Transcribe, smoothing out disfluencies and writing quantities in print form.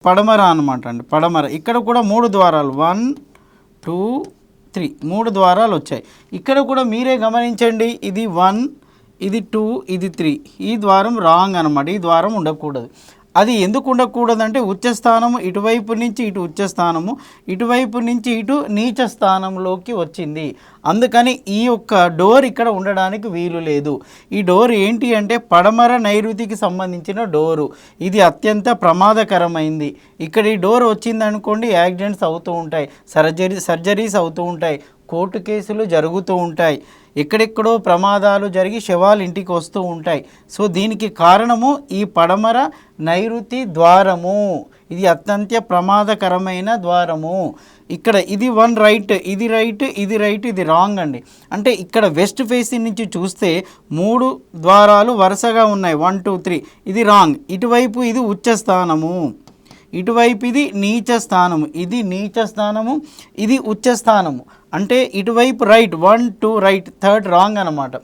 పడమర అనమాట అండి. పడమర ఇక్కడ కూడా 3 ద్వారాలు 1 2 3 3 ద్వారాలు వచ్చాయి. ఇక్కడ కూడా మీరే గమనించండి, ఇది 1 ఇది 2 ఇది 3. ఈ ద్వారం రాంగ్ అనమాట. ఈ ద్వారం ఉండకూడదు. అది ఎందుకు ఉండకూడదంటే ఉచ్చస్థానము ఇటువైపు నుంచి ఇటు ఉచ్చస్థానము, ఇటువైపు నుంచి ఇటు నీచ స్థానంలోకి వచ్చింది. అందుకని ఈ యొక్క డోర్ ఇక్కడ ఉండడానికి వీలు లేదు. ఈ డోర్ ఏంటి అంటే పడమర నైరుతికి సంబంధించిన డోరు. ఇది అత్యంత ప్రమాదకరమైంది. ఇక్కడ ఈ డోర్ వచ్చిందనుకోండి, యాక్సిడెంట్స్ అవుతూ ఉంటాయి, సర్జరీస్ అవుతూ ఉంటాయి, కోర్టు కేసులు జరుగుతూ ఉంటాయి, ఎక్కడెక్కడో ప్రమాదాలు జరిగి శవాలు ఇంటికి వస్తూ ఉంటాయి. సో దీనికి కారణము ఈ పడమర నైరుతి ద్వారము. ఇది అత్యంత ప్రమాదకరమైన ద్వారము. ఇక్కడ ఇది 1 రైట్, ఇది రైట్, ఇది రైట్, ఇది రాంగ్ అండి. అంటే ఇక్కడ వెస్ట్ ఫేసింగ్ నుంచి చూస్తే 3 ద్వారాలు వరుసగా ఉన్నాయి, 1 2 3. ఇది రాంగ్. ఇటువైపు ఇది ఉచ్చస్థానము, ఇటువైపు ఇది నీచ స్థానము, ఇది నీచ స్థానము, ఇది ఉచ్చ స్థానము. అంటే ఇటువైపు రైట్ 1 2 రైట్, థర్డ్ రాంగ్ అనమాట.